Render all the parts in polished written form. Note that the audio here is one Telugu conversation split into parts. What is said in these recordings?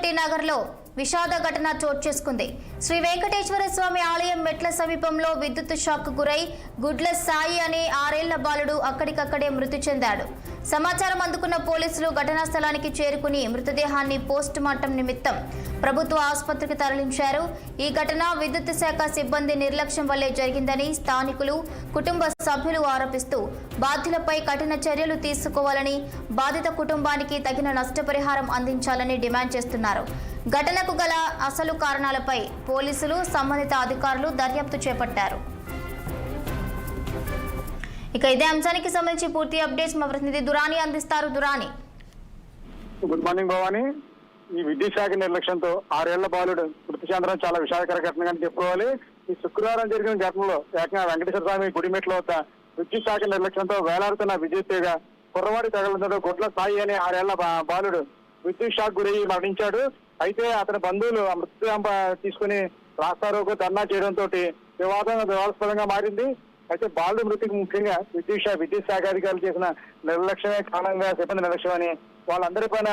రెడ్డి నగర్లో విషాద ఘటన చోటు చేసుకుంది. శ్రీ వెంకటేశ్వర స్వామి ఆలయం మెట్ల సమీపంలో విద్యుత్ షాక్ గురై గుడ్ల సాయి అనే 6 ఏళ్ల బాలుడు అక్కడికక్కడే మృతి చెందాడు. సమాచారం అందుకున్న పోలీసులు ఘటనా స్థలానికి చేరుకుని మృతదేహాన్ని పోస్ట్ మార్టం నిమిత్తం ప్రభుత్వ ఆసుపత్రికి తరలించారు. ఈ ఘటన విద్యుత్ శాఖ సిబ్బంది నిర్లక్ష్యం వల్లే జరిగిందని స్థానికులు, కుటుంబ సభ్యులు ఆరోపిస్తూ బాధ్యులపై కఠిన చర్యలు తీసుకోవాలని, బాధిత కుటుంబానికి తగిన నష్టపరిహారం అందించాలని డిమాండ్ చేస్తున్నారు. ఘటనకు గల అసలు కారణాలపై పోలీసులు, సంబంధిత అధికారులు దర్యాప్తు చేపట్టారు. ఇక ఇదే అంశానికి సంబంధించి పూర్తి అప్డేట్స్ మా ప్రతినిధి దురాని అందిస్తారు. Durani, good morning Bhavani. ఈ విద్యుత్ శాఖ నిర్లక్ష్యంతో 6 ఏళ్ల బాలుడు మృతి చెందడం చాలా విషాదకర ఘటనగా చెప్పుకోవాలి. ఈ శుక్రవారం జరిగిన ఘటనలో ఏకంగా వెంకటేశ్వర స్వామి గుడిమెట్ల వద్ద విద్యుత్ శాఖ నిర్లక్ష్యంతో వేలాడుతున్న విద్యుత్ తీగ కుర్రవాడి తగలడంతో గుడ్ల సాయి అనే 6 ఏళ్ల బాలుడు విద్యుత్ షాక్ గురై మరణించాడు. అయితే అతని బంధువులు ఆ మృతదేహం తీసుకుని రాస్తారోకో ధర్నా చేయడంతో వివాదాస్పదంగా మారింది. అయితే బాలుడు మృతికి ముఖ్యంగా విద్యుత్ శాఖ అధికారులు చేసిన నిర్లక్ష్యమే కారణంగా సిబ్బంది నిర్లక్ష్యం అని వాళ్ళందరి పైన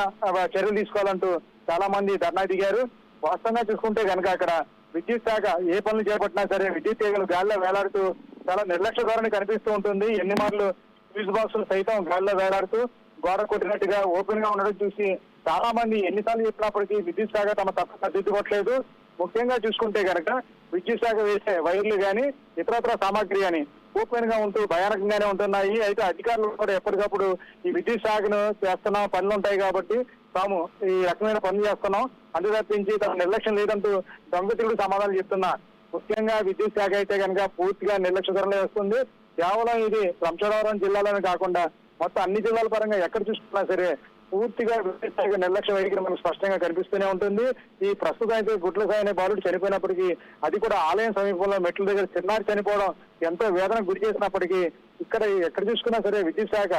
చర్యలు తీసుకోవాలంటూ చాలా మంది ధర్నా దిగారు. వాస్తవంగా చూసుకుంటే కనుక అక్కడ విద్యుత్ శాఖ ఏ పనులు చేపట్టినా సరే విద్యుత్ తీగలు గాల్లో వేలాడుతూ చాలా నిర్లక్ష్య ధోరణి కనిపిస్తూ ఉంటుంది. ఎన్ని మార్లు ఫ్యూజ్ బాక్సులు సైతం గాల్లో వేలాడుతూ గోడ కొట్టినట్టుగా ఓపెన్ గా ఉండడం చూసి చాలా మంది ఎన్నిసార్లు చెప్పినప్పటికీ విద్యుత్ శాఖ తమ తప్పు సర్దిద్దుకోవట్లేదు. ముఖ్యంగా చూసుకుంటే కనుక విద్యుత్ శాఖ వేసే వైర్లు కానీ ఇతరత్ర సామాగ్రి కానీ ఓపెన్ గా ఉంటూ భయానకంగానే ఉంటున్నాయి. అయితే అధికారులు కూడా ఎప్పటికప్పుడు ఈ విద్యుత్ శాఖను చేస్తున్నాం, పనులు ఉంటాయి కాబట్టి తాము ఈ రకమైన పనులు చేస్తున్నాం, అందు తప్పించి తమ నిర్లక్ష్యం లేదంటూ దొంగతిరుగుడు సమాధానం చెప్తున్నా. ముఖ్యంగా విద్యుత్ శాఖ అయితే కనుక పూర్తిగా నిర్లక్ష్య ధోరణి వస్తుంది. కేవలం ఇది రంపచోడవరం జిల్లాలోనే కాకుండా మొత్తం అన్ని జిల్లాల పరంగా ఎక్కడ చూసుకున్నా సరే పూర్తిగా విద్యుత్ శాఖ నిర్లక్ష్య వైఖరి మనకు స్పష్టంగా కనిపిస్తూనే ఉంటుంది. ఈ ప్రస్తుతం అయితే గుడ్ల సాయి అనే బాలుడు చనిపోయినప్పటికీ అది కూడా ఆలయం సమీపంలో మెట్ల దగ్గర చిన్నారి చనిపోవడం ఎంతో వేదనకు గురి చేసినప్పటికీ ఇక్కడ ఎక్కడ చూసుకున్నా సరే విద్యుత్ శాఖ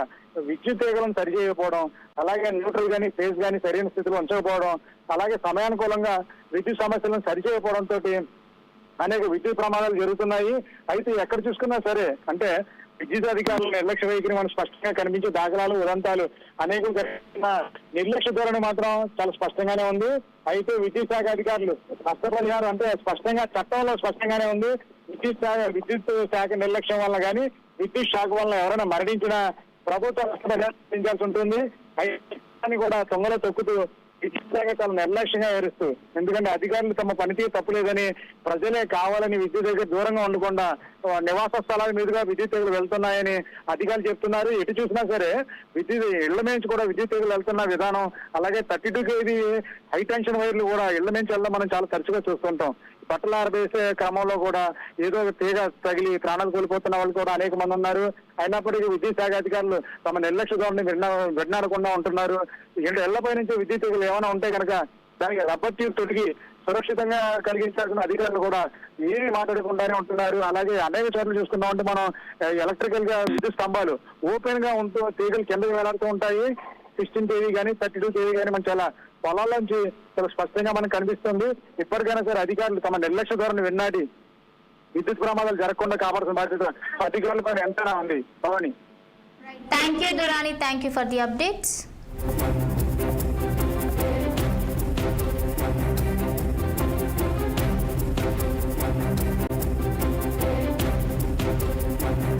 విద్యుత్ తీగలను సరిచేయకపోవడం, అలాగే న్యూట్రల్ గానీ ఫేజ్ గానీ సరైన స్థితిలో ఉంచకపోవడం, అలాగే సమయానుకూలంగా విద్యుత్ సమస్యలను సరిచేయకపోవడంతో అనేక విద్యుత్ ప్రమాదాలు జరుగుతున్నాయి. అయితే ఎక్కడ చూసుకున్నా సరే అంటే విద్యుత్ అధికారుల నిర్లక్ష్య వైఖరి మనకు స్పష్టంగా కనిపించే దాఖలాలు, ఉదంతాలు అనేక నిర్లక్ష్య ధోరణి మాత్రం చాలా స్పష్టంగానే ఉంది. అయితే విద్యుత్ శాఖ అధికారులు నష్టపరిహారం అంటే స్పష్టంగా చట్టంలో స్పష్టంగానే ఉంది. విద్యుత్ శాఖ నిర్లక్ష్యం వల్ల కానీ విద్యుత్ శాఖ వల్ల ఎవరైనా మరణించిన ప్రభుత్వం నష్టపరిహారం చెల్లించాల్సి ఉంటుంది. అయితే కూడా తొంగలో తొక్కుతూ విద్యుత్ శాఖ చాలా నిర్లక్ష్యంగా వివరిస్తూ, ఎందుకంటే అధికారులు తమ పనితీరు తప్పులేదని ప్రజలే కావాలని విద్యుత్ దగ్గర దూరంగా ఉండకుండా నివాస స్థలాల మీదుగా విద్యుత్ తీగలు వెళ్తున్నాయని అధికారులు చెప్తున్నారు. ఎటు చూసినా సరే విద్యుత్ ఇళ్ల నుంచి కూడా విద్యుత్ తీగలు వెళ్తున్న విధానం, అలాగే 32 kV హై టెన్షన్ వైర్లు కూడా ఇళ్ల నుంచి వెళ్ళడం మనం చాలా తరచుగా చూస్తుంటాం. బట్టలు ఆరబేసే క్రమంలో కూడా ఏదో తీగ తగిలి ప్రాణాలు కోల్పోతున్న వాళ్ళు కూడా అనేక మంది ఉన్నారు. అయినప్పటికీ విద్యుత్ శాఖ అధికారులు తమ నిర్లక్ష్య ధోరణి విడనాడకుండా ఉంటున్నారు. ఇళ్లపై నుంచి విద్యుత్ తీగలు ఏమైనా ఉంటే కనుక దానికి రబ్బర్ ట్యూబ్ తొడిగి సురక్షితంగా కలిగించాల్సిన అధికారులు కూడా ఏమీ మాట్లాడకుండానే ఉంటున్నారు. అలాగే అనేక చోట్ల చూసుకున్నామంటే మనం ఎలక్ట్రికల్ గా విద్యుత్ స్తంభాలు ఓపెన్ గా ఉంటూ తీగలు కిందకి వేలాడుతూ ఉంటాయి. 16 kV కానీ 32 kV కానీ మన చాలా పొలాల్లోంచి చాలా స్పష్టంగా మనకు కనిపిస్తుంది. ఇప్పటికైనా సరే అధికారులు తమ నిర్లక్ష్య ధోరణి విన్నాడి విద్యుత్ ప్రమాదాలు జరగకుండా కాపాడాల్సిన బాధ్యత అధికారులపై ఎంతైనా ఉంది. Bhavani, thank you Durani, thank you for the updates.